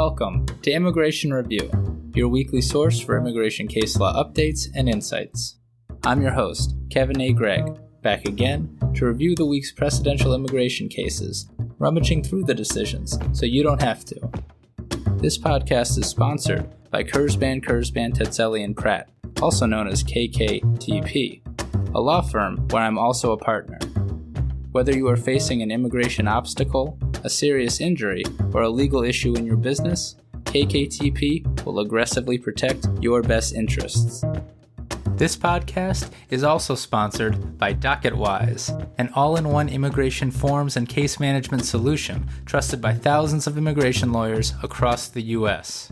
Welcome to Immigration Review, your weekly source for immigration case law updates and insights. I'm your host, Kevin A. Gregg, back again to review the week's precedential immigration cases, rummaging through the decisions so you don't have to. This podcast is sponsored by Kurzban, Tetzelli & Pratt, also known as KKTP, a law firm where I'm also a partner. Whether you are facing an immigration obstacle, a serious injury, or a legal issue in your business, KKTP will aggressively protect your best interests. This podcast is also sponsored by DocketWise, an all-in-one immigration forms and case management solution trusted by thousands of immigration lawyers across the U.S.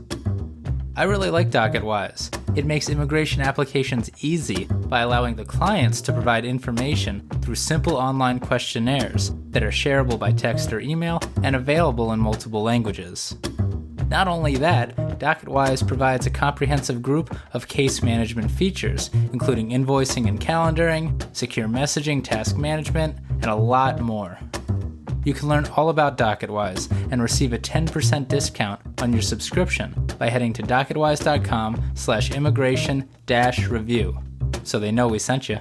I really like DocketWise. It makes immigration applications easy by allowing the clients to provide information through simple online questionnaires that are shareable by text or email and available in multiple languages. Not only that, DocketWise provides a comprehensive group of case management features, including invoicing and calendaring, secure messaging, task management, and a lot more. You can learn all about DocketWise and receive a 10% discount on your subscription by heading to docketwise.com/immigration-review, so they know we sent you.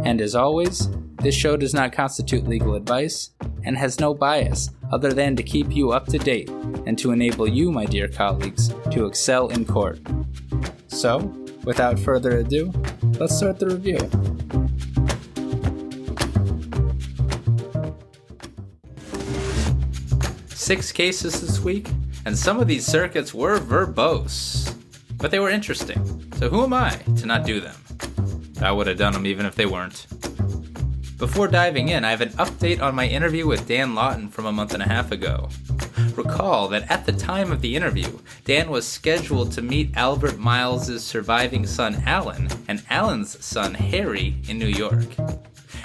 And as always, this show does not constitute legal advice and has no bias other than to keep you up to date and to enable you, my dear colleagues, to excel in court. So, without further ado, let's start the review. Six cases this week, and some of these circuits were verbose, but they were interesting, so who am I to not do them? I would have done them even if they weren't. Before diving in, I have an update on my interview with Dan Lawton from a month and a half ago. Recall that at the time of the interview, Dan was scheduled to meet Albert Miles' surviving son Alan and Alan's son Harry in New York.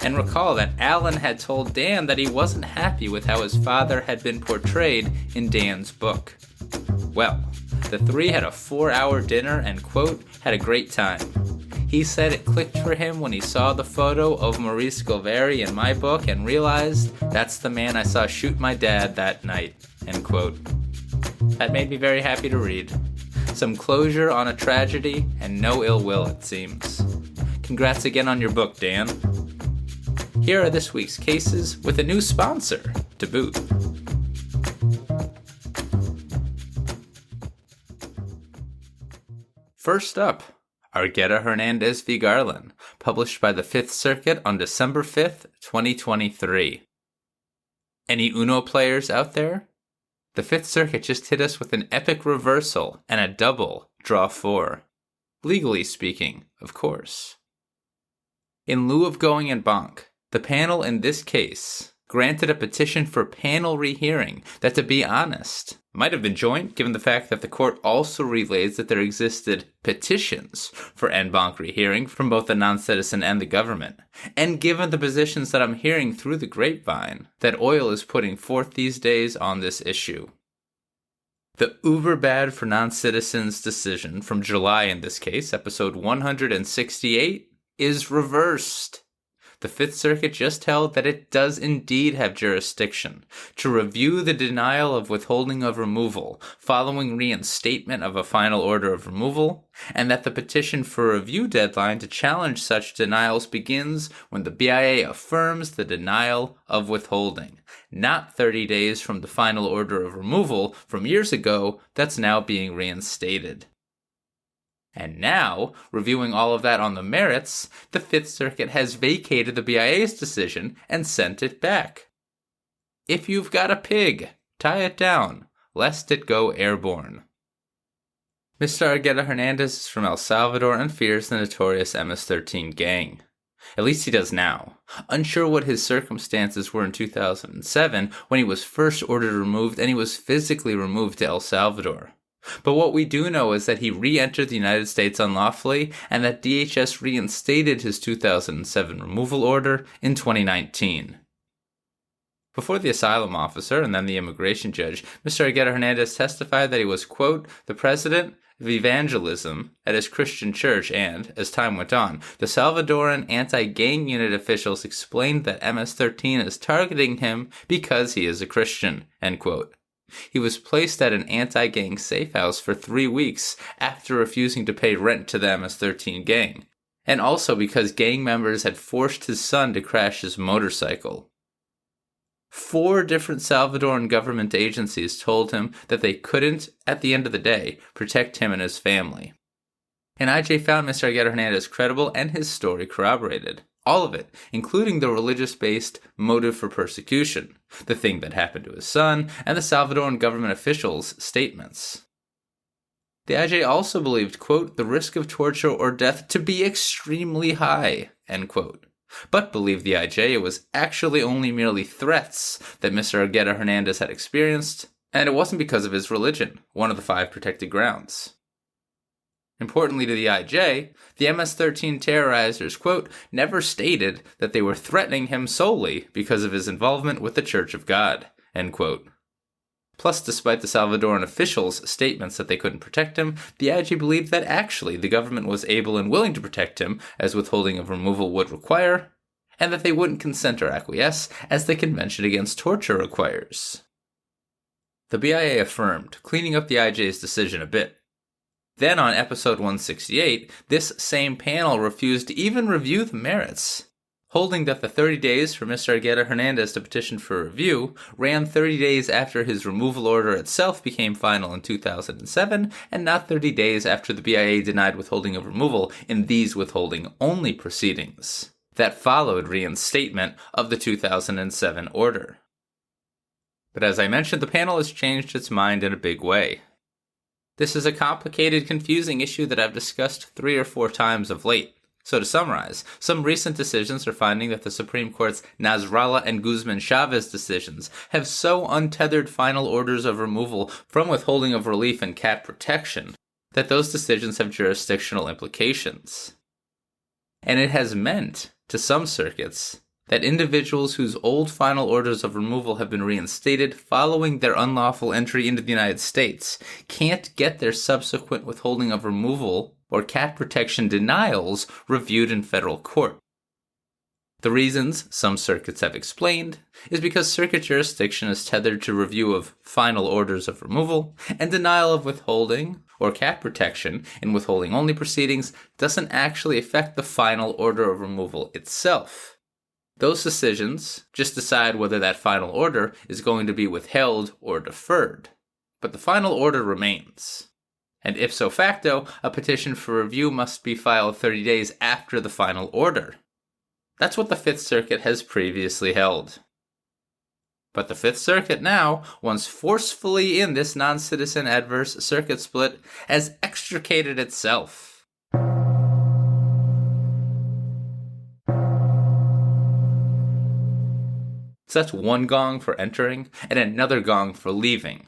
And recall that Alan had told Dan that he wasn't happy with how his father had been portrayed in Dan's book. Well, the three had a 4-hour dinner and, quote, had a great time. He said it clicked for him when he saw the photo of Maurice Gilveri in my book and realized that's the man I saw shoot my dad that night, end quote. That made me very happy to read. Some closure on a tragedy and no ill will, it seems. Congrats again on your book, Dan. Here are this week's cases with a new sponsor to boot. First up, Argueta-Hernandez v. Garland, published by the Fifth Circuit on December 5th, 2023. Any Uno players out there? The Fifth Circuit just hit us with an epic reversal and a double draw 4. Legally speaking, of course. In lieu of going en banc, the panel in this case granted a petition for panel rehearing that, to be honest, might have been joint given the fact that the court also relays that there existed petitions for en banc rehearing from both the non-citizen and the government, and given the positions that I'm hearing through the grapevine that oil is putting forth these days on this issue. The uber bad for non-citizens decision from July in this case, episode 168, is reversed. The Fifth Circuit just held that it does indeed have jurisdiction to review the denial of withholding of removal following reinstatement of a final order of removal, and that the petition for review deadline to challenge such denials begins when the BIA affirms the denial of withholding, not 30 days from the final order of removal from years ago that's now being reinstated. And now, reviewing all of that on the merits, the Fifth Circuit has vacated the BIA's decision and sent it back. If you've got a pig, tie it down, lest it go airborne. Mr. Argueta-Hernandez is from El Salvador and fears the notorious MS-13 gang. At least he does now. Unsure what his circumstances were in 2007 when he was first ordered removed and he was physically removed to El Salvador. But what we do know is that he re-entered the United States unlawfully and that DHS reinstated his 2007 removal order in 2019. Before the asylum officer and then the immigration judge, Mr. Argueta-Hernandez testified that he was, quote, the president of evangelism at his Christian church and, as time went on, the Salvadoran anti-gang unit officials explained that MS-13 is targeting him because he is a Christian, end quote. He was placed at an anti-gang safe house for 3 weeks after refusing to pay rent to them as 13 gang, and also because gang members had forced his son to crash his motorcycle. 4 different Salvadoran government agencies told him that they couldn't, at the end of the day, protect him and his family. An IJ found Mr. Argueta-Hernandez credible and his story corroborated. All of it, including the religious-based motive for persecution, the thing that happened to his son, and the Salvadoran government officials' statements. The IJ also believed, quote, the risk of torture or death to be extremely high, end quote, but believed the IJ it was actually only merely threats that Mr. Argueta-Hernandez had experienced, and it wasn't because of his religion, one of the 5 protected grounds. Importantly to the IJ, the MS-13 terrorizers, quote, never stated that they were threatening him solely because of his involvement with the Church of God, end quote. Plus, despite the Salvadoran officials' statements that they couldn't protect him, the IJ believed that actually the government was able and willing to protect him, as withholding of removal would require, and that they wouldn't consent or acquiesce, as the Convention Against Torture requires. The BIA affirmed, cleaning up the IJ's decision a bit. Then on episode 168, this same panel refused to even review the merits, holding that the 30 days for Mr. Argueta-Hernandez to petition for review ran 30 days after his removal order itself became final in 2007, and not 30 days after the BIA denied withholding of removal in these withholding-only proceedings that followed reinstatement of the 2007 order. But as I mentioned, the panel has changed its mind in a big way. This is a complicated, confusing issue that I've discussed 3 or 4 times of late. So to summarize, some recent decisions are finding that the Supreme Court's Nasrallah and Guzman-Chavez decisions have so untethered final orders of removal from withholding of relief and cat protection that those decisions have jurisdictional implications. And it has meant, to some circuits, that individuals whose old final orders of removal have been reinstated following their unlawful entry into the United States can't get their subsequent withholding of removal or cat protection denials reviewed in federal court. The reasons, some circuits have explained, is because circuit jurisdiction is tethered to review of final orders of removal, and denial of withholding or cat protection in withholding-only proceedings doesn't actually affect the final order of removal itself. Those decisions just decide whether that final order is going to be withheld or deferred, but the final order remains. And ipso facto, a petition for review must be filed 30 days after the final order. That's what the Fifth Circuit has previously held. But the Fifth Circuit now, once forcefully in this non-citizen adverse circuit split, has extricated itself. So that's one gong for entering and another gong for leaving.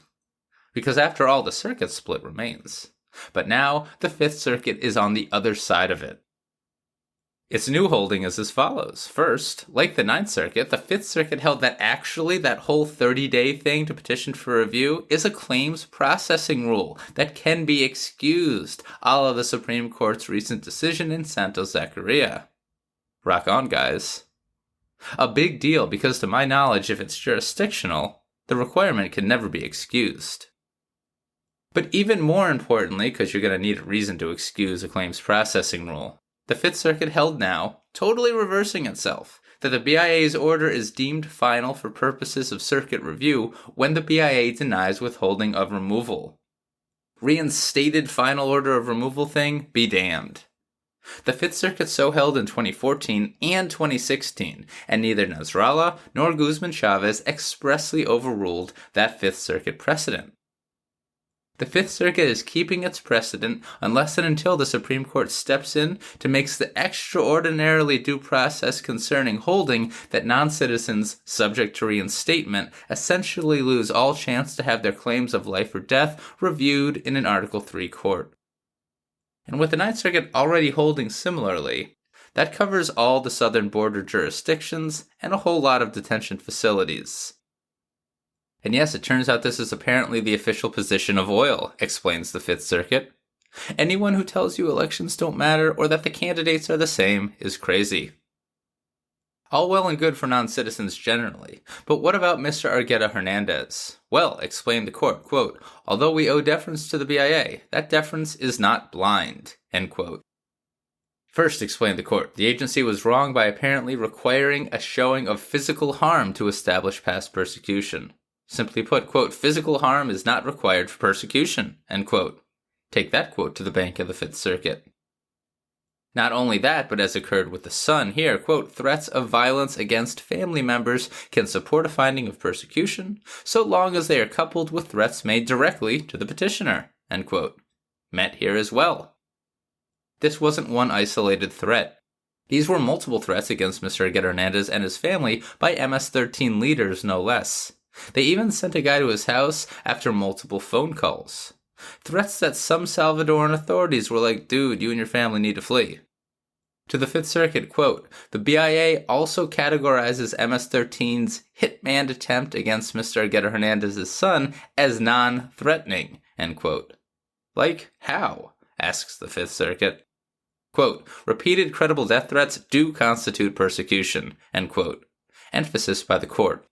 Because after all, the circuit split remains. But now, the Fifth Circuit is on the other side of it. Its new holding is as follows. First, like the Ninth Circuit, the Fifth Circuit held that actually that whole 30-day thing to petition for review is a claims processing rule that can be excused, a la the Supreme Court's recent decision in Santos-Zacaria. Rock on, guys. A big deal because to my knowledge, if it's jurisdictional, the requirement can never be excused. But even more importantly, because you're going to need a reason to excuse a claims processing rule, the Fifth Circuit held now, totally reversing itself, that the BIA's order is deemed final for purposes of circuit review when the BIA denies withholding of removal. Reinstated final order of removal thing, be damned. The Fifth Circuit so held in 2014 and 2016, and neither Nasrallah nor Guzman-Chavez expressly overruled that Fifth Circuit precedent. The Fifth Circuit is keeping its precedent unless and until the Supreme Court steps in to make the extraordinarily due process concerning holding that non-citizens subject to reinstatement essentially lose all chance to have their claims of life or death reviewed in an Article III court. And with the Ninth Circuit already holding similarly, that covers all the southern border jurisdictions and a whole lot of detention facilities. And yes, it turns out this is apparently the official position of oil, explains the Fifth Circuit. Anyone who tells you elections don't matter or that the candidates are the same is crazy. All well and good for non-citizens generally, but what about Mr. Argueta-Hernandez? Well, explained the court, quote, although we owe deference to the BIA, that deference is not blind, end quote. First, explained the court, the agency was wrong by apparently requiring a showing of physical harm to establish past persecution. Simply put, quote, physical harm is not required for persecution, end quote. Take that quote to the bank of the Fifth Circuit. Not only that, but as occurred with the son here, quote, threats of violence against family members can support a finding of persecution so long as they are coupled with threats made directly to the petitioner, end quote. Met here as well. This wasn't one isolated threat. These were multiple threats against Mr. Argueta-Hernandez and his family by MS-13 leaders, no less. They even sent a guy to his house after multiple phone calls. Threats that some Salvadoran authorities were like, dude, you and your family need to flee. To the Fifth Circuit, quote, the BIA also categorizes MS-13's hitman attempt against Mr. Argueta-Hernandez's son as non-threatening, end quote. Like how? Asks the Fifth Circuit. Quote, repeated credible death threats do constitute persecution, end quote. Emphasis by the court.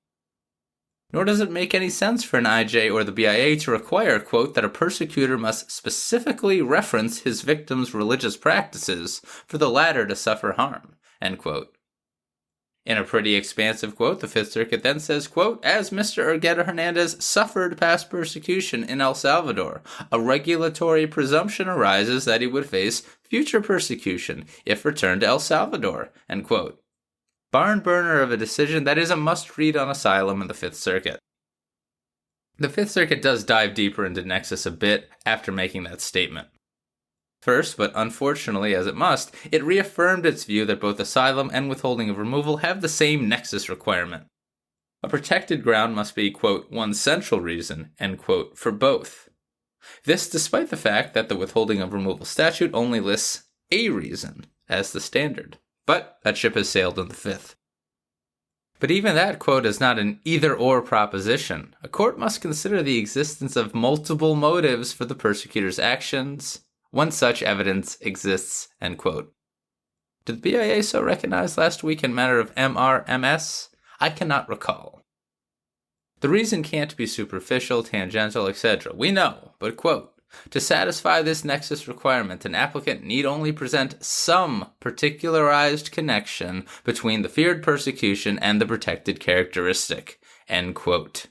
Nor does it make any sense for an IJ or the BIA to require, quote, that a persecutor must specifically reference his victim's religious practices for the latter to suffer harm, end quote. In a pretty expansive quote, the Fifth Circuit then says, quote, as Mr. Argueta-Hernandez suffered past persecution in El Salvador, a regulatory presumption arises that he would face future persecution if returned to El Salvador, end quote. Barn burner of a decision that is a must-read on asylum in the Fifth Circuit. The Fifth Circuit does dive deeper into nexus a bit after making that statement. First, but unfortunately as it must, it reaffirmed its view that both asylum and withholding of removal have the same nexus requirement. A protected ground must be, quote, one central reason, end quote, for both. This despite the fact that the withholding of removal statute only lists a reason as the standard. But that ship has sailed in the Fifth. But even that, quote, is not an either-or proposition. A court must consider the existence of multiple motives for the persecutor's actions. One such evidence exists, end quote. Did the BIA so recognize last week in matter of MRMS? I cannot recall. The reason can't be superficial, tangential, etc. We know, but, quote, to satisfy this nexus requirement, an applicant need only present some particularized connection between the feared persecution and the protected characteristic, end quote.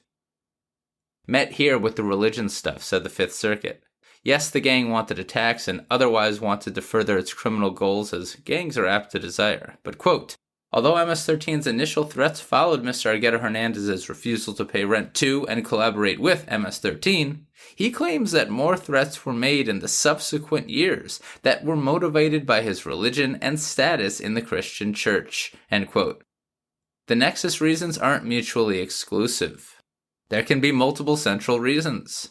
Met here with the religion stuff, said the Fifth Circuit. Yes, the gang wanted attacks and otherwise wanted to further its criminal goals as gangs are apt to desire, but, quote, although MS-13's initial threats followed Mr. Argueta-Hernandez's refusal to pay rent to and collaborate with MS-13, he claims that more threats were made in the subsequent years that were motivated by his religion and status in the Christian church, end quote. The nexus reasons aren't mutually exclusive. There can be multiple central reasons.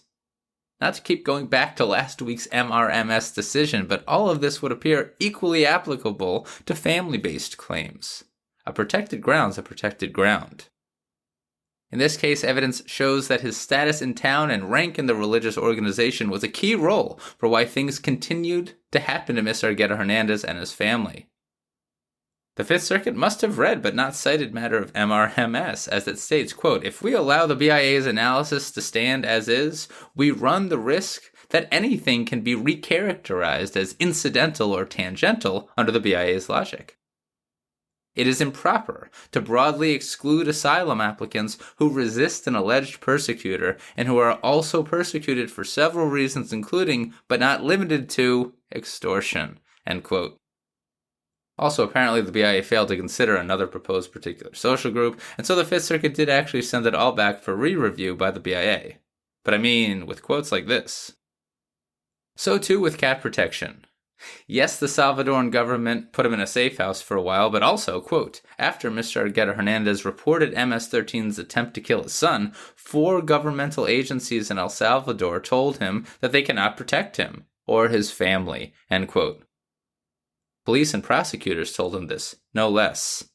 Not to keep going back to last week's MRMS decision, but all of this would appear equally applicable to family-based claims. A protected ground's a protected ground. In this case, evidence shows that his status in town and rank in the religious organization was a key role for why things continued to happen to Mr. Argueta-Hernandez and his family. The Fifth Circuit must have read but not cited matter of MRMS, as it states, quote, if we allow the BIA's analysis to stand as is, we run the risk that anything can be recharacterized as incidental or tangential under the BIA's logic. It is improper to broadly exclude asylum applicants who resist an alleged persecutor and who are also persecuted for several reasons including, but not limited to, extortion, end quote. Also, apparently the BIA failed to consider another proposed particular social group, and so the Fifth Circuit did actually send it all back for re-review by the BIA. But I mean, with quotes like this. So too with cat protection. Yes, the Salvadoran government put him in a safe house for a while, but also, quote, after Mr. Argueta-Hernandez reported MS-13's attempt to kill his son, 4 governmental agencies in El Salvador told him that they cannot protect him or his family, end quote. Police and prosecutors told him this, no less.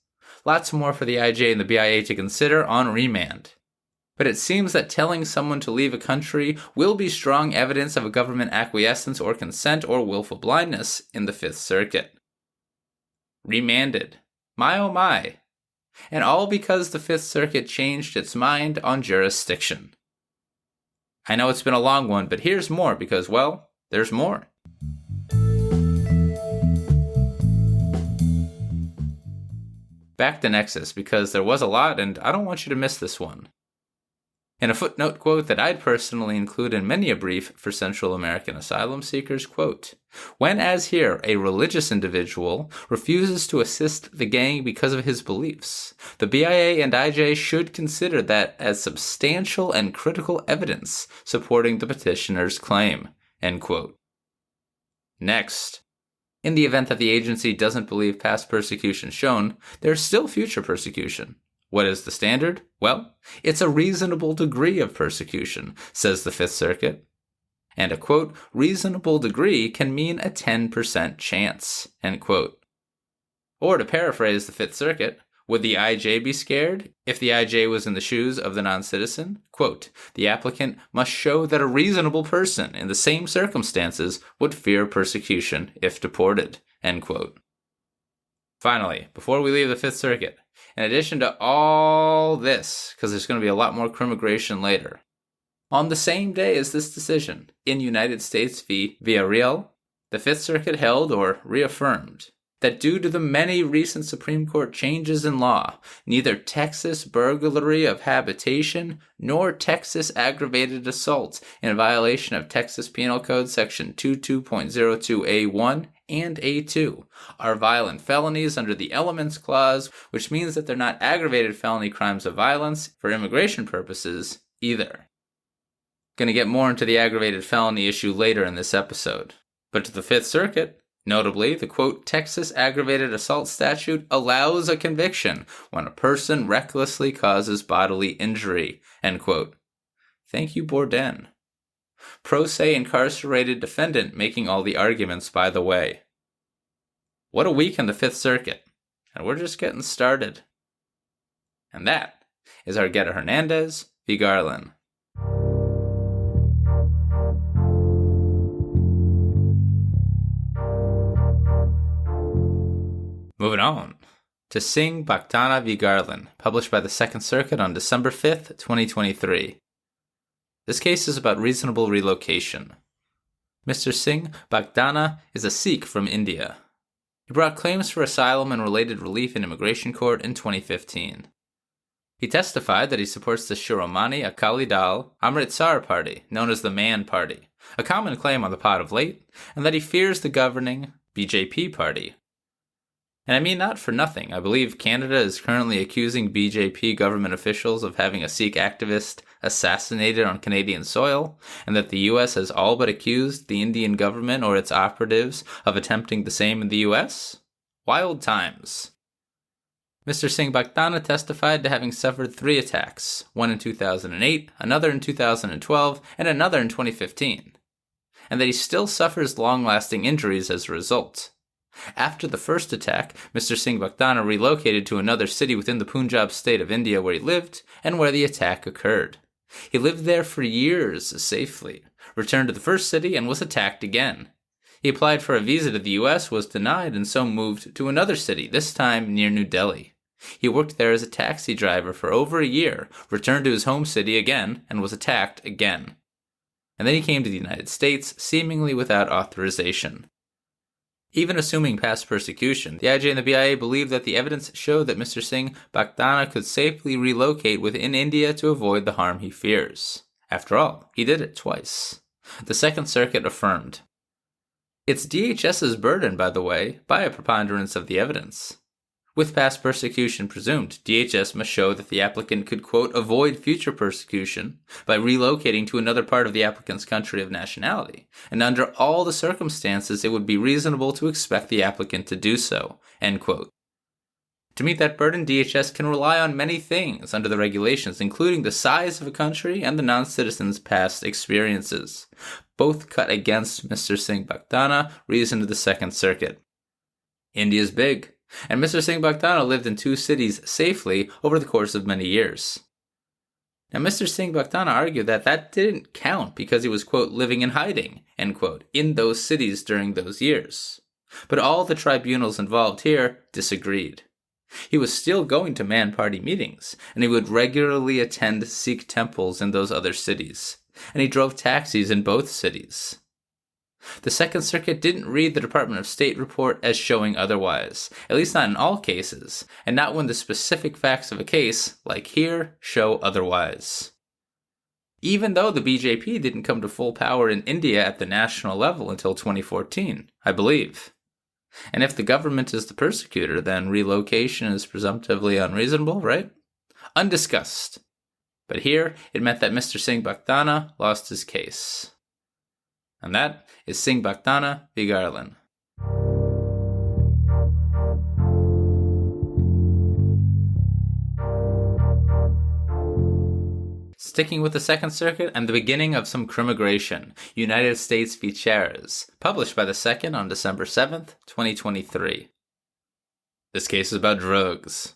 Lots more for the IJ and the BIA to consider on remand. But it seems that telling someone to leave a country will be strong evidence of a government acquiescence or consent or willful blindness in the Fifth Circuit. Remanded. My oh my. And all because the Fifth Circuit changed its mind on jurisdiction. I know it's been a long one, but here's more because, well, there's more. Back to Nexus, because there was a lot, and I don't want you to miss this one. In a footnote quote that I'd personally include in many a brief for Central American asylum seekers, quote, "When, as here, a religious individual refuses to assist the gang because of his beliefs, the BIA and IJ should consider that as substantial and critical evidence supporting the petitioner's claim," end quote. Next, in the event that the agency doesn't believe past persecution shown, there's still future persecution. What is the standard? Well, it's a reasonable degree of persecution, says the Fifth Circuit. And a, quote, reasonable degree can mean a 10% chance, end quote. Or to paraphrase the Fifth Circuit, would the IJ be scared if the IJ was in the shoes of the non-citizen? Quote, the applicant must show that a reasonable person in the same circumstances would fear persecution if deported, end quote. Finally, before we leave the Fifth Circuit, in addition to all this, because there's going to be a lot more crimmigration later, on the same day as this decision, in United States v. Villarreal, the Fifth Circuit held or reaffirmed that due to the many recent Supreme Court changes in law, neither Texas burglary of habitation nor Texas aggravated assault in violation of Texas Penal Code Section 22.02A1 and A2 are violent felonies under the Elements Clause, which means that they're not aggravated felony crimes of violence for immigration purposes either. Going to get more into the aggravated felony issue later in this episode. But to the Fifth Circuit, notably, the, quote, Texas aggravated assault statute allows a conviction when a person recklessly causes bodily injury, end quote. Thank you, Bourdain. Pro se incarcerated defendant making all the arguments, by the way. What a week in the Fifth Circuit, and we're just getting started. And that is Argueta-Hernandez v. Garland. Moving on to Singh, Bhaktana v. Garland, published by the Second Circuit on December 5th, 2023. This case is about reasonable relocation. Mr. Singh, Bhaktana, is a Sikh from India. He brought claims for asylum and related relief in immigration court in 2015. He testified that he supports the Shiromani Akali Dal Amritsar Party, known as the Mann Party, a common claim on the part of late, and that he fears the governing BJP party. And I mean not for nothing. I believe Canada is currently accusing BJP government officials of having a Sikh activist assassinated on Canadian soil, and that the US has all but accused the Indian government or its operatives of attempting the same in the US? Wild times. Mr. Singh Bhaktana testified to having suffered 3 attacks, one in 2008, another in 2012, and another in 2015, and that he still suffers long-lasting injuries as a result. After the first attack, Mr. Singh Bhaktana relocated to another city within the Punjab state of India where he lived and where the attack occurred. He lived there for years safely, returned to the first city, and was attacked again. He applied for a visa to the US, was denied, and so moved to another city, this time near New Delhi. He worked there as a taxi driver for over a year, returned to his home city again, and was attacked again. And then he came to the United States, seemingly without authorization. Even assuming past persecution, the IJ and the BIA believe that the evidence showed that Mr. Singh Bhaktana could safely relocate within India to avoid the harm he fears. After all, he did it twice. The Second Circuit affirmed. It's DHS's burden, by the way, by a preponderance of the evidence. With past persecution presumed, DHS must show that the applicant could, quote, avoid future persecution by relocating to another part of the applicant's country of nationality, and under all the circumstances it would be reasonable to expect the applicant to do so, end quote. To meet that burden, DHS can rely on many things under the regulations, including the size of a country and the non-citizen's past experiences. Both cut against Mr. Singh Bhaktana, reasoned the Second Circuit. India's big. And Mr. Singh Bhaktana lived in 2 cities safely over the course of many years. Now, Mr. Singh Bhaktana argued that that didn't count because he was, quote, living in hiding, end quote, in those cities during those years. But all the tribunals involved here disagreed. He was still going to Mann Party meetings, and he would regularly attend Sikh temples in those other cities, and he drove taxis in both cities. The Second Circuit didn't read the Department of State report as showing otherwise, at least not in all cases, and not when the specific facts of a case, like here, show otherwise. Even though the BJP didn't come to full power in India at the national level until 2014, I believe. And if the government is the persecutor, then relocation is presumptively unreasonable, right? Undiscussed. But here, it meant that Mr. Singh Bhaktana lost his case. And that is Singh Bhaktana v. Garland. Sticking with the Second Circuit and the beginning of some crimmigration, United States v. Cherez, published by the Second on December 7th, 2023. This case is about drugs.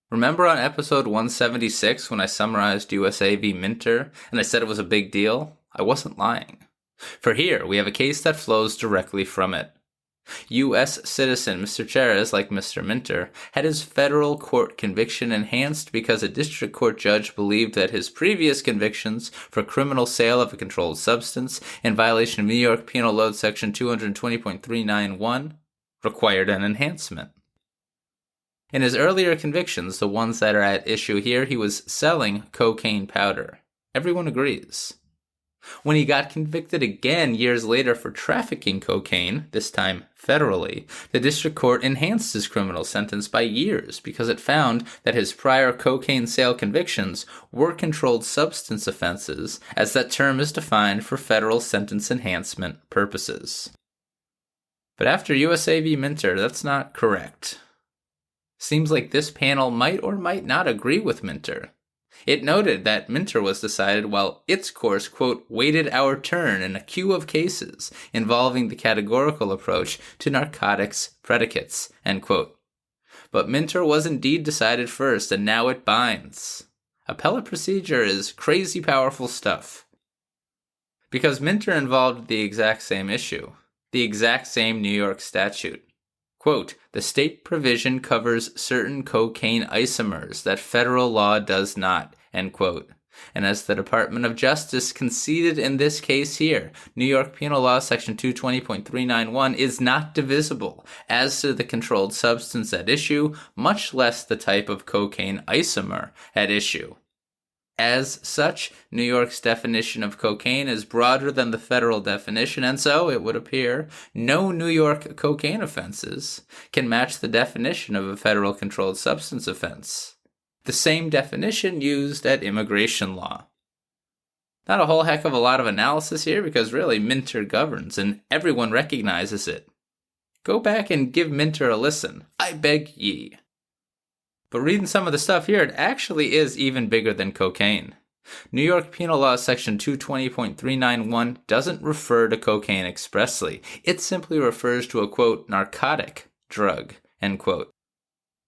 Remember on episode 176 when I summarized USA v. Minter and I said it was a big deal? I wasn't lying. For here, we have a case that flows directly from it. U.S. citizen Mr. Cherez, like Mr. Minter, had his federal court conviction enhanced because a district court judge believed that his previous convictions for criminal sale of a controlled substance in violation of New York Penal Law Section 220.391 required an enhancement. In his earlier convictions, the ones that are at issue here, he was selling cocaine powder. Everyone agrees. When he got convicted again years later for trafficking cocaine, this time federally, the district court enhanced his criminal sentence by years because it found that his prior cocaine sale convictions were controlled substance offenses, as that term is defined for federal sentence enhancement purposes. But after USA v. Minter, that's not correct. Seems like this panel might or might not agree with Minter. It noted that Minter was decided while its course, quote, waited our turn in a queue of cases involving the categorical approach to narcotics predicates, end quote. But Minter was indeed decided first, and now it binds. Appellate procedure is crazy powerful stuff. Because Minter involved the exact same issue, the exact same New York statute. Quote, the state provision covers certain cocaine isomers that federal law does not, end quote. And as the Department of Justice conceded in this case here, New York Penal Law Section 220.391 is not divisible as to the controlled substance at issue, much less the type of cocaine isomer at issue. As such, New York's definition of cocaine is broader than the federal definition, and so, it would appear, no New York cocaine offenses can match the definition of a federal controlled substance offense. The same definition used at immigration law. Not a whole heck of a lot of analysis here because really Minter governs and everyone recognizes it. Go back and give Minter a listen, I beg ye. But reading some of the stuff here, it actually is even bigger than cocaine. New York Penal Law Section 220.391 doesn't refer to cocaine expressly. It simply refers to a, quote, narcotic drug, end quote.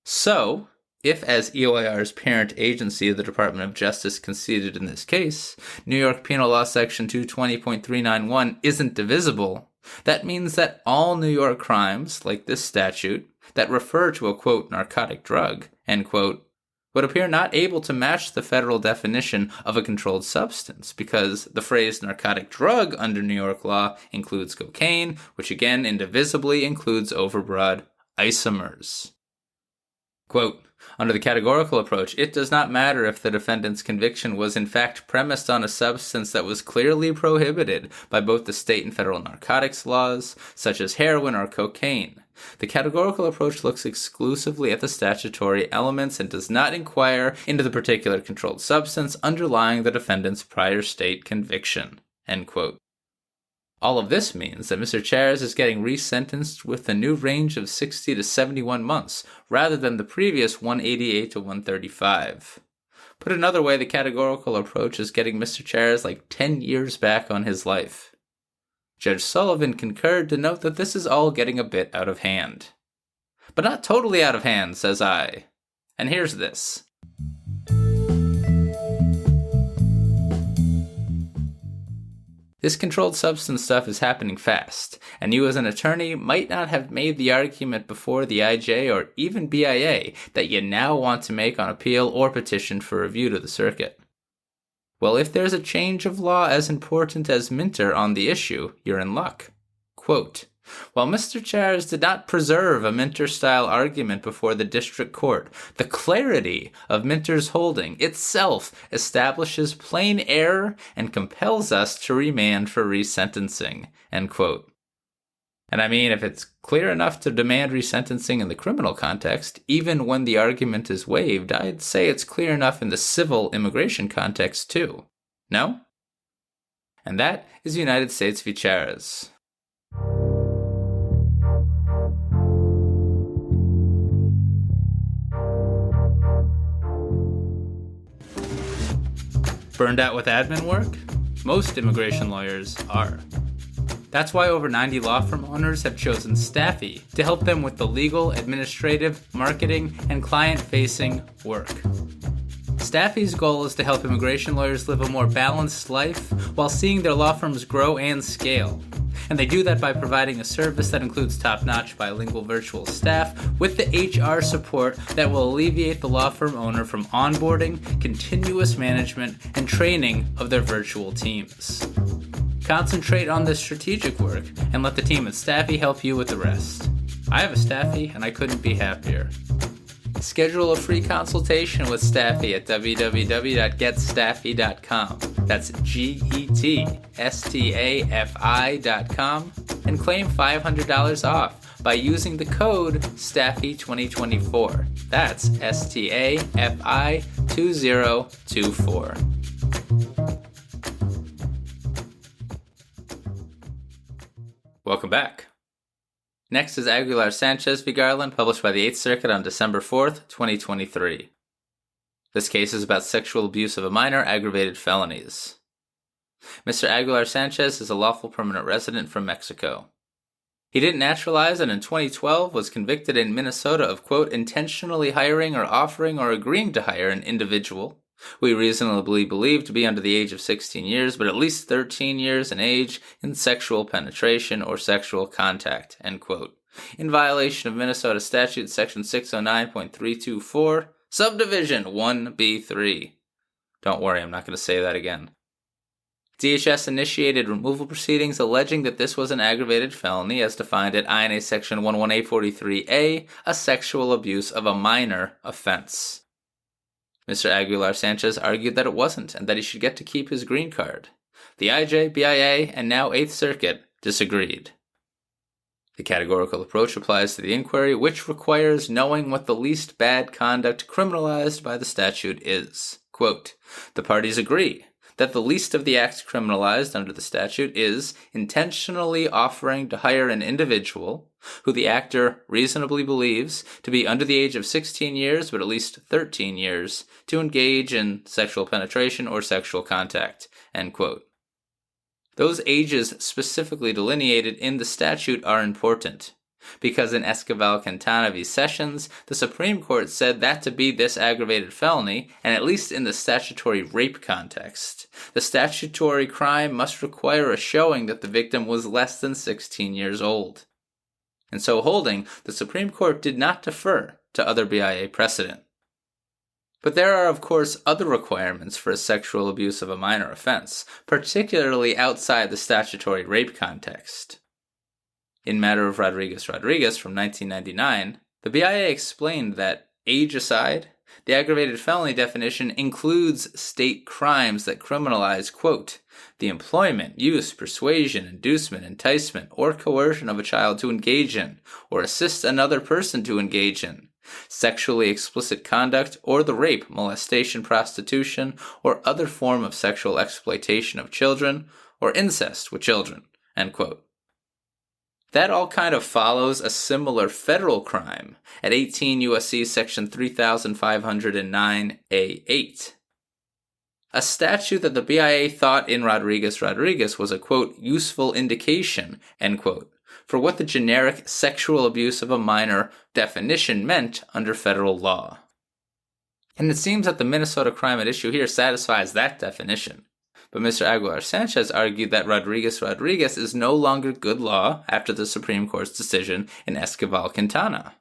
So, if as EOIR's parent agency, the Department of Justice conceded in this case, New York Penal Law Section 220.391 isn't divisible, that means that all New York crimes, like this statute, that refer to a, quote, narcotic drug, end quote, would appear not able to match the federal definition of a controlled substance because the phrase narcotic drug under New York law includes cocaine, which again indivisibly includes overbroad isomers. Quote, under the categorical approach, it does not matter if the defendant's conviction was in fact premised on a substance that was clearly prohibited by both the state and federal narcotics laws, such as heroin or cocaine. The categorical approach looks exclusively at the statutory elements and does not inquire into the particular controlled substance underlying the defendant's prior state conviction. End quote. All of this means that Mr. Cherez is getting resentenced with a new range of 60 to 71 months, rather than the previous 188 to 135. Put another way, the categorical approach is getting Mr. Cherez like 10 years back on his life. Judge Sullivan concurred to note that this is all getting a bit out of hand. But not totally out of hand, says I. And here's this. This controlled substance stuff is happening fast, and you as an attorney might not have made the argument before the IJ or even BIA that you now want to make on appeal or petition for review to the circuit. Well, if there's a change of law as important as Minter on the issue, you're in luck. Quote, while Mr. Chairs did not preserve a Minter-style argument before the district court, the clarity of Minter's holding itself establishes plain error and compels us to remand for resentencing, end quote. And I mean, if it's clear enough to demand resentencing in the criminal context, even when the argument is waived, I'd say it's clear enough in the civil immigration context too. No? And that is United States v. Chairs. Burned out with admin work? Most immigration lawyers are. That's why over 90 law firm owners have chosen Staffy to help them with the legal, administrative, marketing, and client-facing work. Staffy's goal is to help immigration lawyers live a more balanced life while seeing their law firms grow and scale. And they do that by providing a service that includes top-notch bilingual virtual staff with the HR support that will alleviate the law firm owner from onboarding, continuous management, and training of their virtual teams. Concentrate on this strategic work and let the team at Staffy help you with the rest. I have a Staffy and I couldn't be happier. Schedule a free consultation with Staffy at www.getstaffy.com. That's GETSTAFI.com and claim $500 off by using the code STAFFY2024. That's STAFI2024. Welcome back. Next is Aguilar-Sanchez v. Garland, published by the 8th Circuit on December 4th, 2023. This case is about sexual abuse of a minor, aggravated felonies. Mr. Aguilar-Sanchez is a lawful permanent resident from Mexico. He didn't naturalize and in 2012 was convicted in Minnesota of, quote, intentionally hiring or offering or agreeing to hire an individual we reasonably believe to be under the age of 16 years, but at least 13 years in age, in sexual penetration or sexual contact, end quote, in violation of Minnesota Statute Section 609.324, Subdivision 1B3. Don't worry, I'm not going to say that again. DHS initiated removal proceedings alleging that this was an aggravated felony as defined at INA Section 11843A, a sexual abuse of a minor offense. Mr. Aguilar-Sanchez argued that it wasn't and that he should get to keep his green card. The IJ, BIA, and now 8th Circuit disagreed. The categorical approach applies to the inquiry, which requires knowing what the least bad conduct criminalized by the statute is. Quote, the parties agree that the least of the acts criminalized under the statute is intentionally offering to hire an individual who the actor reasonably believes to be under the age of 16 years but at least 13 years to engage in sexual penetration or sexual contact, end quote. Those ages specifically delineated in the statute are important, because in Esquivel-Quintana v. Sessions, the Supreme Court said that to be this aggravated felony, and at least in the statutory rape context, the statutory crime must require a showing that the victim was less than 16 years old. In so holding, the Supreme Court did not defer to other BIA precedent. But there are, of course, other requirements for a sexual abuse of a minor offense, particularly outside the statutory rape context. In matter of Rodriguez-Rodriguez from 1999, the BIA explained that, age aside, the aggravated felony definition includes state crimes that criminalize, quote, the employment, use, persuasion, inducement, enticement, or coercion of a child to engage in, or assist another person to engage in, sexually explicit conduct, or the rape, molestation, prostitution, or other form of sexual exploitation of children, or incest with children, end quote. That all kind of follows a similar federal crime at 18 U.S.C. Section 3509A8. A statute that the BIA thought in Rodriguez-Rodriguez was a, quote, useful indication, end quote, for what the generic sexual abuse of a minor definition meant under federal law. And it seems that the Minnesota crime at issue here satisfies that definition. But Mr. Aguilar-Sanchez argued that Rodriguez is no longer good law after the Supreme Court's decision in Esquivel-Quintana.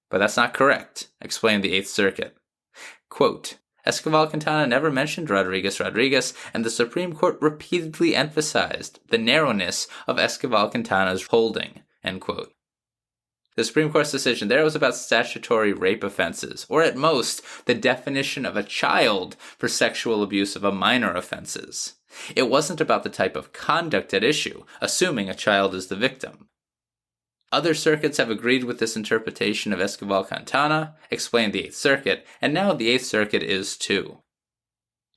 But that's not correct, explained the Eighth Circuit. Quote, Esquivel-Quintana never mentioned Rodriguez, and the Supreme Court repeatedly emphasized the narrowness of Esquivel-Quintana's holding, end quote. The Supreme Court's decision there was about statutory rape offenses, or at most, the definition of a child for sexual abuse of a minor offenses. It wasn't about the type of conduct at issue, assuming a child is the victim. Other circuits have agreed with this interpretation of Esquivel-Quintana, explained the Eighth Circuit, and now the Eighth Circuit is too.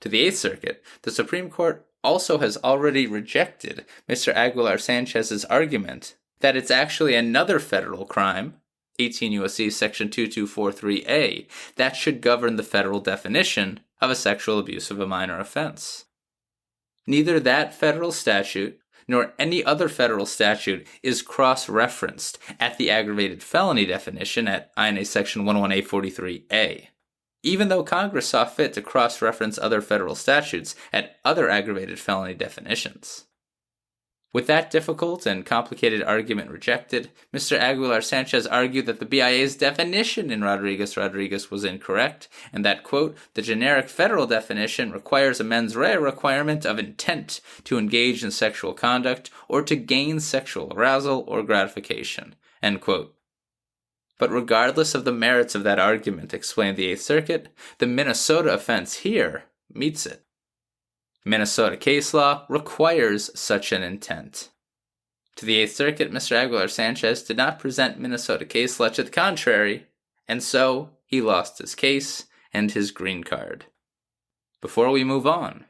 To the Eighth Circuit, the Supreme Court also has already rejected Mr. Aguilar-Sanchez's argument that it's actually another federal crime, 18 U.S.C. Section 2243A, that should govern the federal definition of a sexual abuse of a minor offense. Neither that federal statute nor any other federal statute is cross-referenced at the aggravated felony definition at INA Section 11843A, even though Congress saw fit to cross-reference other federal statutes at other aggravated felony definitions. With that difficult and complicated argument rejected, Mr. Aguilar-Sanchez argued that the BIA's definition in Rodriguez was incorrect, and that, quote, the generic federal definition requires a mens rea requirement of intent to engage in sexual conduct or to gain sexual arousal or gratification, end quote. But regardless of the merits of that argument, explained the Eighth Circuit, the Minnesota offense here meets it. Minnesota case law requires such an intent. To the Eighth Circuit, Mr. Aguilar-Sanchez did not present Minnesota case law to the contrary, and so he lost his case and his green card. Before we move on,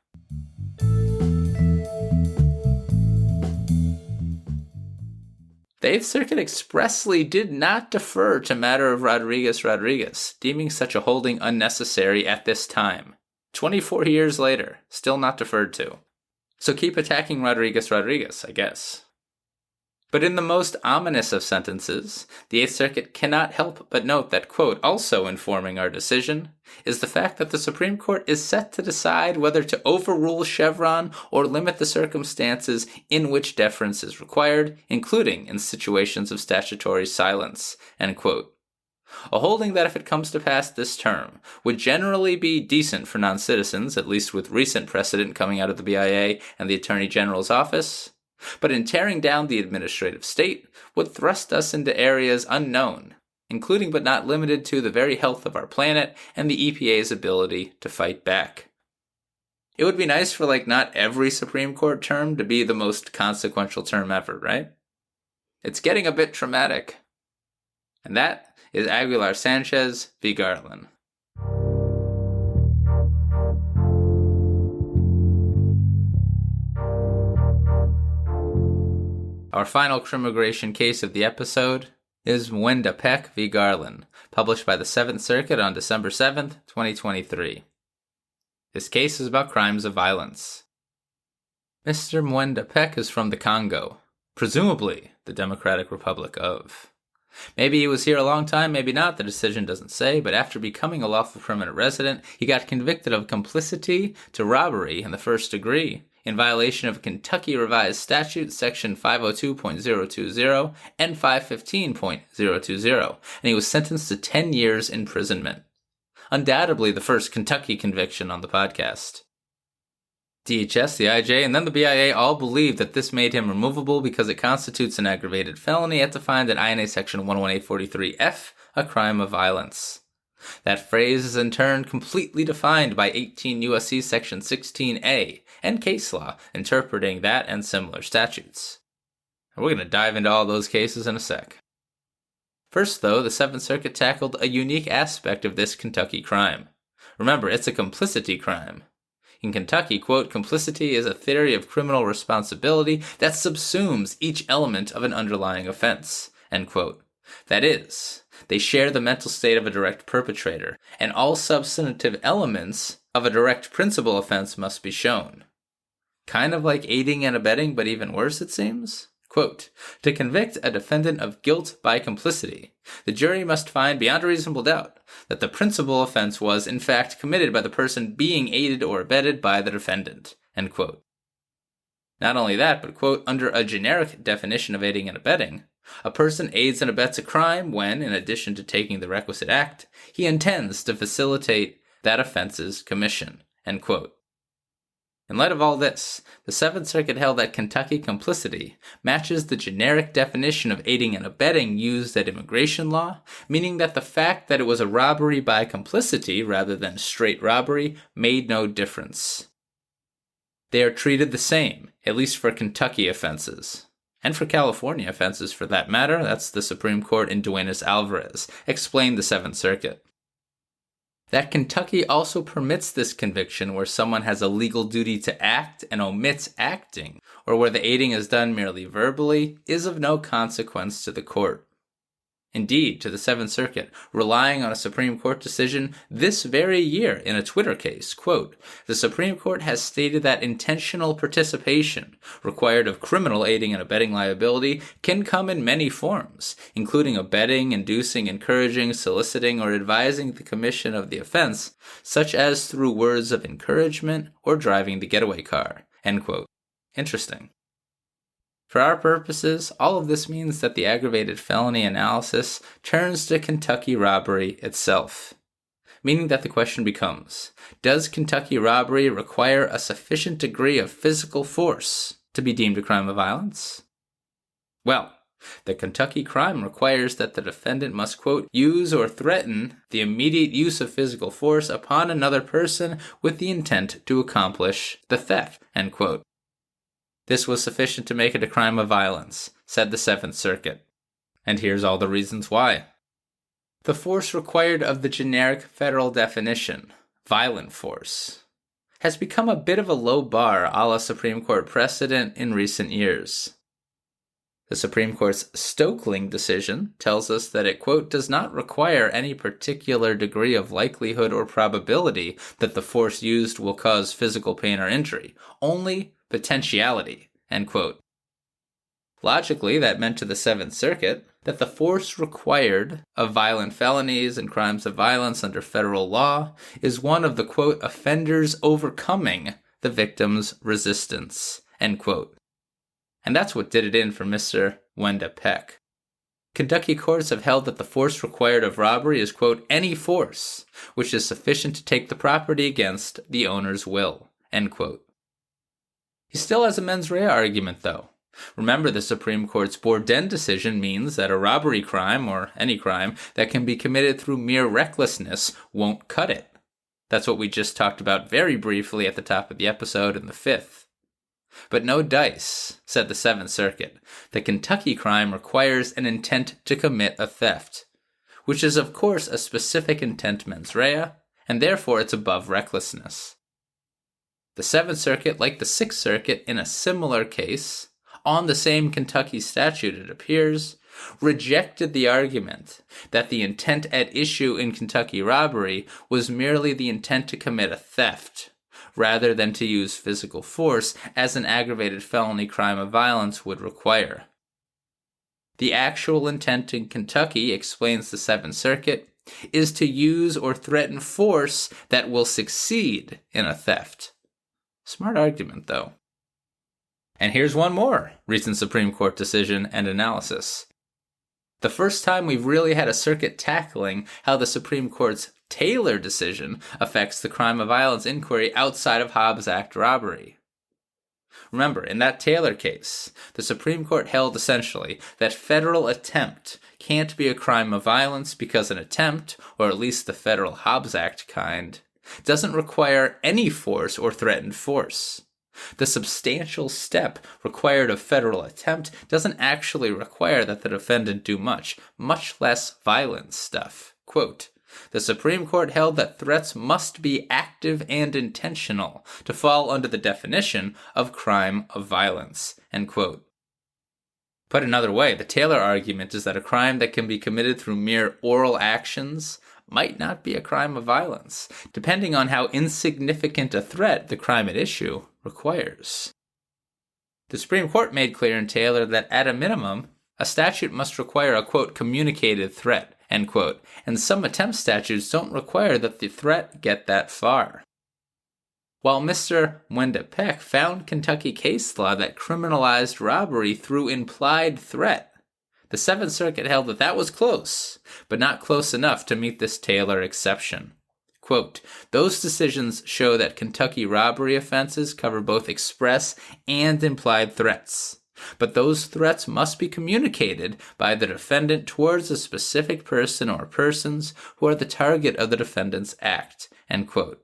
the Eighth Circuit expressly did not defer to matter of Rodriguez, deeming such a holding unnecessary at this time. 24 years later, still not deferred to. So keep attacking Rodriguez, I guess. But in the most ominous of sentences, the Eighth Circuit cannot help but note that, quote, also informing our decision is the fact that the Supreme Court is set to decide whether to overrule Chevron or limit the circumstances in which deference is required, including in situations of statutory silence, end quote. A holding that, if it comes to pass this term, would generally be decent for non-citizens, at least with recent precedent coming out of the BIA and the Attorney General's office, but in tearing down the administrative state, would thrust us into areas unknown, including but not limited to the very health of our planet and the EPA's ability to fight back. It would be nice for, not every Supreme Court term to be the most consequential term ever, right? It's getting a bit traumatic. And that is Aguilar-Sanchez v. Garland. Our final crimmigration case of the episode is Mwenda v. Garland, published by the Seventh Circuit on December 7th, 2023. This case is about crimes of violence. Mr. Mwenda is from the Congo, presumably the Democratic Republic of. Maybe he was here a long time, maybe not, the decision doesn't say, but after becoming a lawful permanent resident, he got convicted of complicity to robbery in the first degree, in violation of Kentucky Revised Statute Section 502.020 and 515.020, and he was sentenced to 10 years imprisonment. Undoubtedly the first Kentucky conviction on the podcast. DHS, the IJ, and then the BIA all believed that this made him removable because it constitutes an aggravated felony as defined in INA Section 11843F, a crime of violence. That phrase is in turn completely defined by 18 U.S.C. Section 16A and case law interpreting that and similar statutes. And we're going to dive into all those cases in a sec. First, though, the Seventh Circuit tackled a unique aspect of this Kentucky crime. Remember, it's a complicity crime. In Kentucky, quote, complicity is a theory of criminal responsibility that subsumes each element of an underlying offense, end quote. That is, they share the mental state of a direct perpetrator, and all substantive elements of a direct principal offense must be shown. Kind of like aiding and abetting, but even worse, it seems. Quote, to convict a defendant of guilt by complicity, the jury must find beyond a reasonable doubt that the principal offense was, in fact, committed by the person being aided or abetted by the defendant, end quote. Not only that, but, quote, under a generic definition of aiding and abetting, a person aids and abets a crime when, in addition to taking the requisite act, he intends to facilitate that offense's commission, end quote. In light of all this, the Seventh Circuit held that Kentucky complicity matches the generic definition of aiding and abetting used at immigration law, meaning that the fact that it was a robbery by complicity rather than straight robbery made no difference. They are treated the same, at least for Kentucky offenses. And for California offenses for that matter, that's the Supreme Court in Duenas-Alvarez, explained the Seventh Circuit. That Kentucky also permits this conviction where someone has a legal duty to act and omits acting, or where the aiding is done merely verbally, is of no consequence to the court. Indeed, to the Seventh Circuit, relying on a Supreme Court decision this very year in a Twitter case, quote, the Supreme Court has stated that intentional participation, required of criminal aiding and abetting liability, can come in many forms, including abetting, inducing, encouraging, soliciting, or advising the commission of the offense, such as through words of encouragement or driving the getaway car, end quote. Interesting. For our purposes, all of this means that the aggravated felony analysis turns to Kentucky robbery itself, meaning that the question becomes, does Kentucky robbery require a sufficient degree of physical force to be deemed a crime of violence? Well, the Kentucky crime requires that the defendant must, quote, use or threaten the immediate use of physical force upon another person with the intent to accomplish the theft, end quote. This was sufficient to make it a crime of violence, said the Seventh Circuit. And here's all the reasons why. The force required of the generic federal definition, violent force, has become a bit of a low bar a la Supreme Court precedent in recent years. The Supreme Court's Stokeling decision tells us that it, quote, does not require any particular degree of likelihood or probability that the force used will cause physical pain or injury, only potentiality, end quote. Logically, that meant to the Seventh Circuit that the force required of violent felonies and crimes of violence under federal law is one of the, quote, offenders overcoming the victim's resistance, end quote. And that's what did it in for Mr. Wenda Peck. Kentucky courts have held that the force required of robbery is, quote, any force which is sufficient to take the property against the owner's will, end quote. He still has a mens rea argument, though. Remember, the Supreme Court's Bourdain decision means that a robbery crime, or any crime, that can be committed through mere recklessness won't cut it. That's what we just talked about very briefly at the top of the episode in the fifth. But no dice, said the Seventh Circuit. The Kentucky crime requires an intent to commit a theft, which is of course a specific intent mens rea, and therefore it's above recklessness. The Seventh Circuit, like the Sixth Circuit in a similar case, on the same Kentucky statute it appears, rejected the argument that the intent at issue in Kentucky robbery was merely the intent to commit a theft, rather than to use physical force as an aggravated felony crime of violence would require. The actual intent in Kentucky, explains the Seventh Circuit, is to use or threaten force that will succeed in a theft. Smart argument, though. And here's one more recent Supreme Court decision and analysis. The first time we've really had a circuit tackling how the Supreme Court's Taylor decision affects the crime of violence inquiry outside of Hobbs Act robbery. Remember, in that Taylor case, the Supreme Court held essentially that federal attempt can't be a crime of violence because an attempt, or at least the federal Hobbs Act kind, doesn't require any force or threatened force. The substantial step required of federal attempt doesn't actually require that the defendant do much less violent stuff. Quote, the Supreme Court held that threats must be active and intentional to fall under the definition of crime of violence, end quote. Put another way, the Taylor argument is that a crime that can be committed through mere oral actions might not be a crime of violence, depending on how insignificant a threat the crime at issue requires. The Supreme Court made clear in Taylor that at a minimum, a statute must require a, quote, communicated threat, end quote, and some attempt statutes don't require that the threat get that far. While Mr. Mwenda-Peck found Kentucky case law that criminalized robbery through implied threat, the Seventh Circuit held that that was close, but not close enough to meet this Taylor exception. Quote, those decisions show that Kentucky robbery offenses cover both express and implied threats, but those threats must be communicated by the defendant towards a specific person or persons who are the target of the defendant's act, end quote.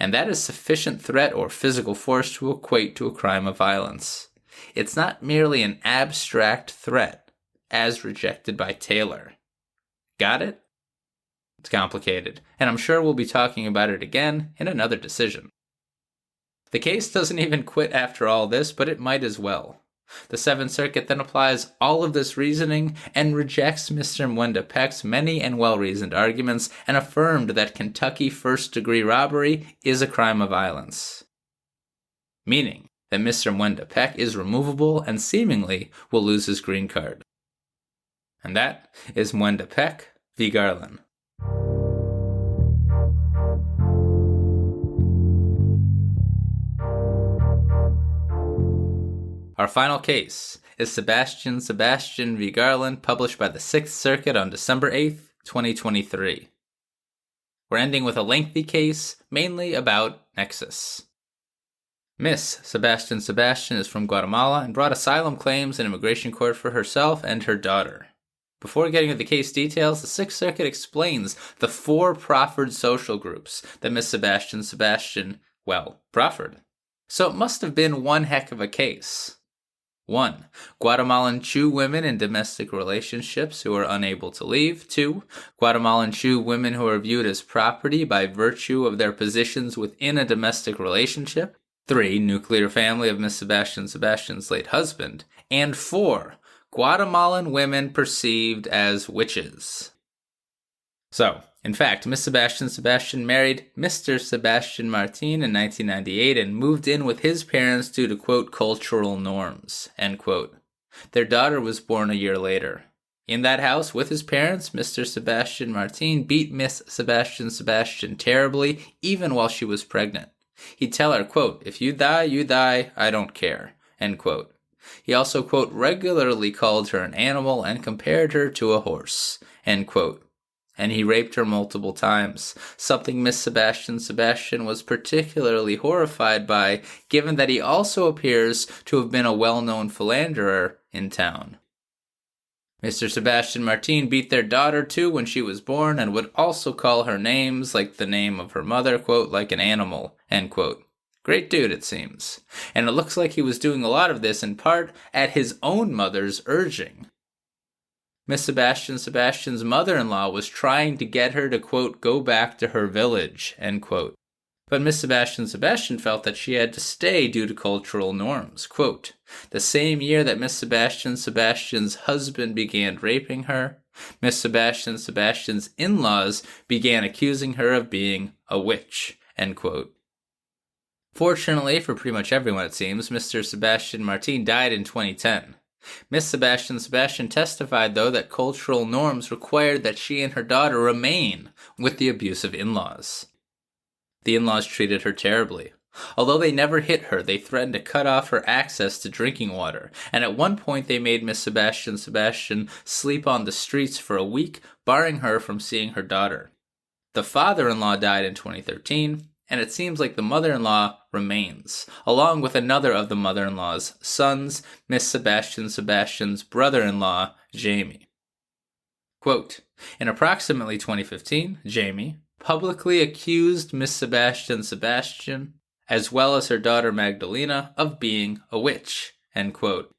And that is sufficient threat or physical force to equate to a crime of violence. It's not merely an abstract threat, as rejected by Taylor. Got it? It's complicated, and I'm sure we'll be talking about it again in another decision. The case doesn't even quit after all this, but it might as well. The Seventh Circuit then applies all of this reasoning and rejects Mr. Mwenda-Peck's many and well-reasoned arguments and affirmed that Kentucky first-degree robbery is a crime of violence. Meaning that Mr. Mwenda-Peck is removable and seemingly will lose his green card. And that is Mwenda-Peck v. Garland. Our final case is Sebastian v. Garland, published by the Sixth Circuit on December 8th, 2023. We're ending with a lengthy case, mainly about nexus. Miss Sebastian is from Guatemala and brought asylum claims in immigration court for herself and her daughter. Before getting to the case details, the Sixth Circuit explains the 4 proffered social groups that Miss Sebastian proffered. So it must have been one heck of a case. 1. Guatemalan Chu women in domestic relationships who are unable to leave. 2. Guatemalan Chu women who are viewed as property by virtue of their positions within a domestic relationship. 3. Nuclear family of Miss Sebastian's late husband. And 4. Guatemalan women perceived as witches. So, in fact, Miss Sebastian married Mr. Sebastian Martin in 1998 and moved in with his parents due to, quote, cultural norms, end quote. Their daughter was born a year later. In that house with his parents, Mr. Sebastian Martin beat Miss Sebastian terribly, even while she was pregnant. He'd tell her, quote, if you die, I don't care, end quote. He also, quote, regularly called her an animal and compared her to a horse, end quote. And he raped her multiple times, something Miss Sebastian was particularly horrified by, given that he also appears to have been a well-known philanderer in town. Mr. Sebastian Martin beat their daughter too when she was born and would also call her names like the name of her mother, quote, like an animal, end quote. Great dude, it seems. And it looks like he was doing a lot of this in part at his own mother's urging. Miss Sebastian's mother-in-law was trying to get her to, quote, go back to her village, end quote. But Miss Sebastian felt that she had to stay due to cultural norms. Quote, the same year that Miss Sebastian's husband began raping her, Miss Sebastian's in-laws began accusing her of being a witch, end quote. Fortunately, for pretty much everyone it seems, Mr. Sebastian Martin died in 2010. Miss Sebastian testified, though, that cultural norms required that she and her daughter remain with the abusive in-laws. The in-laws treated her terribly. Although they never hit her, they threatened to cut off her access to drinking water, and at one point they made Miss Sebastian sleep on the streets for a week, barring her from seeing her daughter. The father-in-law died in 2013, and it seems like the mother-in-law remains, along with another of the mother-in-law's sons, Miss Sebastian's brother-in-law, Jamie. Quote, in approximately 2015, Jamie publicly accused Miss Sebastian, as well as her daughter Magdalena, of being a witch, end quote.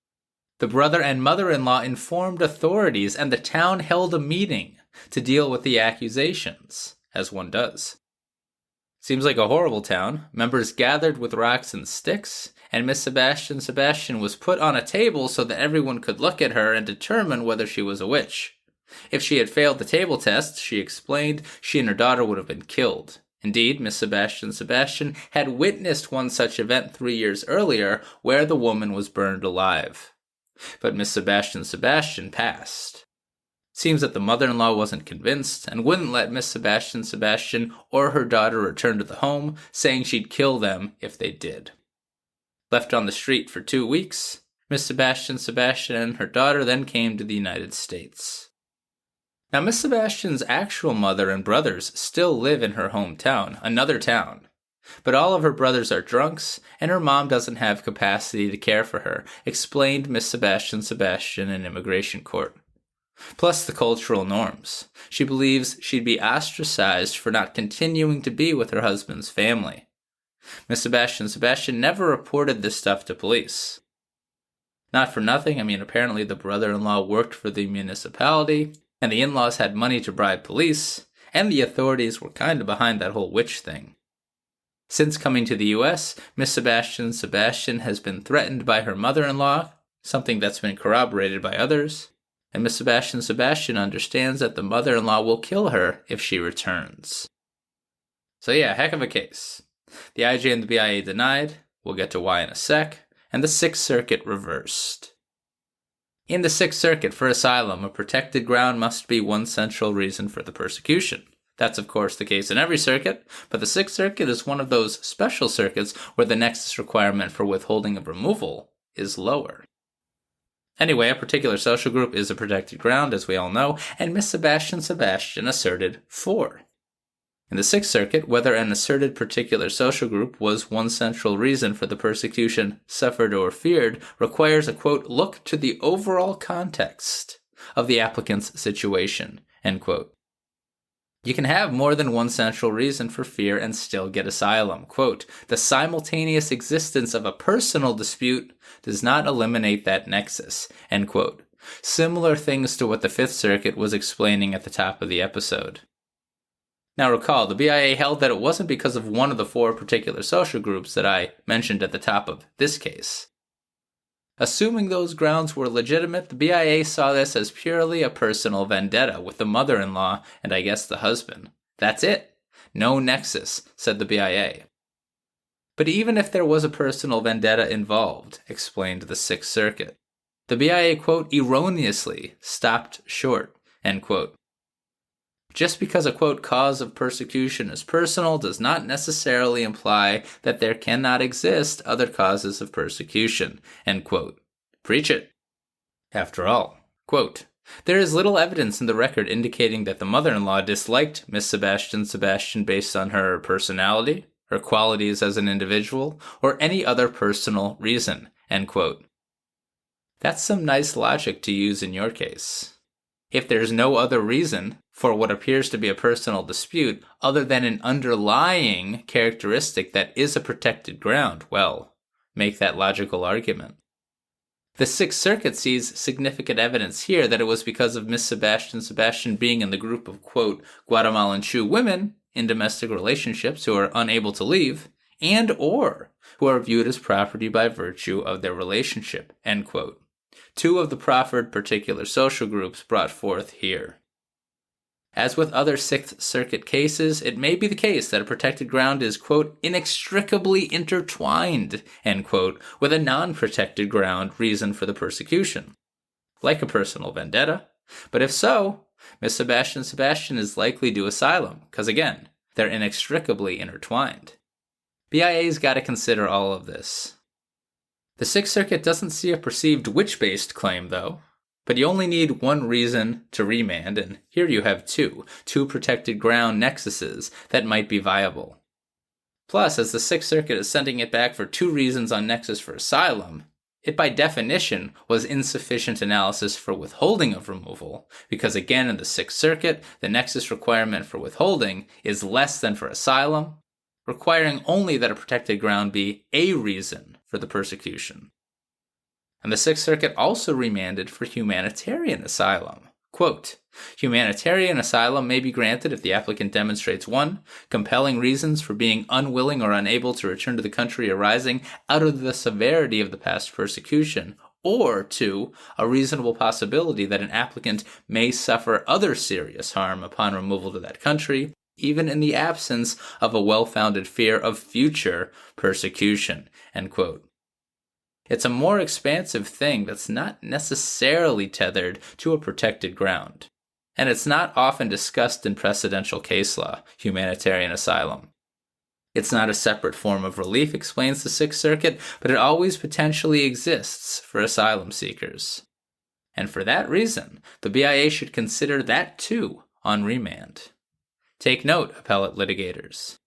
The brother and mother-in-law informed authorities, and the town held a meeting to deal with the accusations, as one does. Seems like a horrible town. Members gathered with rocks and sticks, and Miss Sebastian was put on a table so that everyone could look at her and determine whether she was a witch. If she had failed the table test, she explained, she and her daughter would have been killed. Indeed, Miss Sebastian had witnessed one such event 3 years earlier, where the woman was burned alive. But Miss Sebastian passed. Seems that the mother-in-law wasn't convinced and wouldn't let Miss Sebastian or her daughter return to the home, saying she'd kill them if they did. Left on the street for 2 weeks, Miss Sebastian and her daughter then came to the United States. Now, Miss Sebastian's actual mother and brothers still live in her hometown, another town. But all of her brothers are drunks, and her mom doesn't have capacity to care for her, explained Miss Sebastian in immigration court. Plus the cultural norms. She believes she'd be ostracized for not continuing to be with her husband's family. Miss Sebastian never reported this stuff to police. Not for nothing, apparently the brother-in-law worked for the municipality, and the in-laws had money to bribe police, and the authorities were kind of behind that whole witch thing. Since coming to the U.S., Miss Sebastian has been threatened by her mother-in-law, something that's been corroborated by others, and Miss Sebastian understands that the mother-in-law will kill her if she returns. So yeah, heck of a case. The IJ and the BIA denied, we'll get to why in a sec, and the Sixth Circuit reversed. In the Sixth Circuit, for asylum, a protected ground must be one central reason for the persecution. That's of course the case in every circuit, but the Sixth Circuit is one of those special circuits where the nexus requirement for withholding of removal is lower. Anyway, a particular social group is a protected ground, as we all know, and Miss Sebastian asserted 4. In the Sixth Circuit, whether an asserted particular social group was one central reason for the persecution suffered or feared requires a, quote, look to the overall context of the applicant's situation, end quote. You can have more than one central reason for fear and still get asylum. Quote, the simultaneous existence of a personal dispute does not eliminate that nexus, end quote. Similar things to what the Fifth Circuit was explaining at the top of the episode. Now recall, the BIA held that it wasn't because of one of the 4 particular social groups that I mentioned at the top of this case. Assuming those grounds were legitimate, the BIA saw this as purely a personal vendetta with the mother-in-law and I guess the husband. That's it. No nexus, said the BIA. But even if there was a personal vendetta involved, explained the Sixth Circuit, the BIA, quote, erroneously stopped short, end quote. Just because a, quote, cause of persecution is personal does not necessarily imply that there cannot exist other causes of persecution, end quote. Preach it. After all, quote, there is little evidence in the record indicating that the mother-in-law disliked Miss Sebastian based on her personality, her qualities as an individual, or any other personal reason, end quote. That's some nice logic to use in your case. If there's no other reason for what appears to be a personal dispute other than an underlying characteristic that is a protected ground, well, make that logical argument. The Sixth Circuit sees significant evidence here that it was because of Miss Sebastian being in the group of, quote, Guatemalan Chu women in domestic relationships who are unable to leave, and or who are viewed as property by virtue of their relationship, end quote. 2 of the proffered particular social groups brought forth here. As with other Sixth Circuit cases, it may be the case that a protected ground is, quote, inextricably intertwined, end quote, with a non-protected ground reason for the persecution, like a personal vendetta. But if so, Miss Sebastian is likely due asylum, because again, they're inextricably intertwined. BIA's got to consider all of this. The Sixth Circuit doesn't see a perceived witch-based claim, though, but you only need one reason to remand, and here you have 2 protected ground nexuses that might be viable. Plus, as the Sixth Circuit is sending it back for 2 reasons on nexus for asylum, it by definition was insufficient analysis for withholding of removal, because again in the Sixth Circuit, the nexus requirement for withholding is less than for asylum, requiring only that a protected ground be a reason for the persecution. And the Sixth Circuit also remanded for humanitarian asylum. Quote, humanitarian asylum may be granted if the applicant demonstrates 1, compelling reasons for being unwilling or unable to return to the country arising out of the severity of the past persecution, or 2, a reasonable possibility that an applicant may suffer other serious harm upon removal to that country, even in the absence of a well-founded fear of future persecution, end quote. It's a more expansive thing that's not necessarily tethered to a protected ground. And it's not often discussed in precedential case law, humanitarian asylum. It's not a separate form of relief, explains the Sixth Circuit, but it always potentially exists for asylum seekers. And for that reason, the BIA should consider that too on remand. Take note, appellate litigators.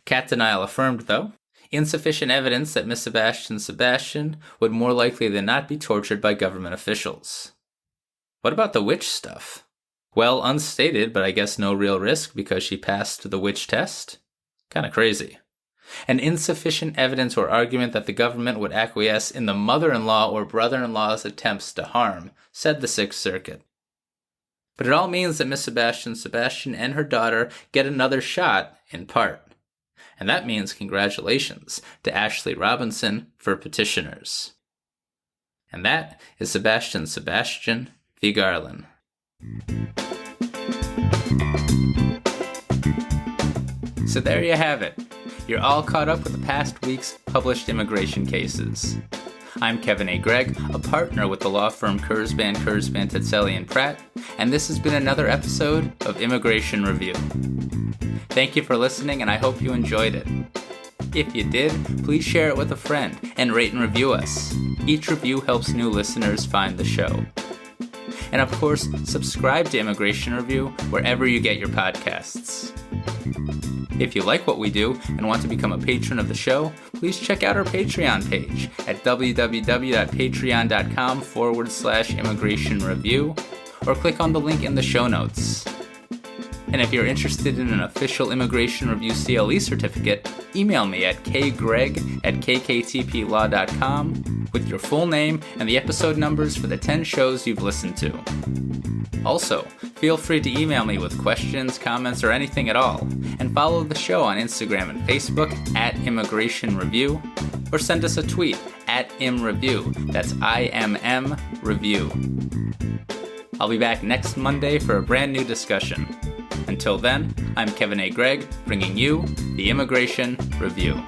Cat denial affirmed, though. Insufficient evidence that Miss Sebastian would more likely than not be tortured by government officials. What about the witch stuff? Well, unstated, but I guess no real risk because she passed the witch test? Kinda crazy. And insufficient evidence or argument that the government would acquiesce in the mother-in-law or brother-in-law's attempts to harm, said the Sixth Circuit. But it all means that Miss Sebastian and her daughter get another shot, in part. And that means congratulations to Ashley Robinson for petitioners. And that is Sebastian v. Garland. So there you have it. You're all caught up with the past week's published immigration cases. I'm Kevin A. Gregg, a partner with the law firm Kurzban, Tetzeli & Pratt, and this has been another episode of Immigration Review. Thank you for listening, and I hope you enjoyed it. If you did, please share it with a friend and rate and review us. Each review helps new listeners find the show. And of course, subscribe to Immigration Review wherever you get your podcasts. If you like what we do and want to become a patron of the show, please check out our Patreon page at www.patreon.com/Immigration Review or click on the link in the show notes. And if you're interested in an official Immigration Review CLE certificate, email me at kgreg@kktplaw.com with your full name and the episode numbers for the 10 shows you've listened to. Also, feel free to email me with questions, comments, or anything at all, and follow the show on Instagram and Facebook at Immigration Review, or send us a tweet at ImReview, that's IMM Review. I'll be back next Monday for a brand new discussion. Until then, I'm Kevin A. Gregg, bringing you the Immigration Review.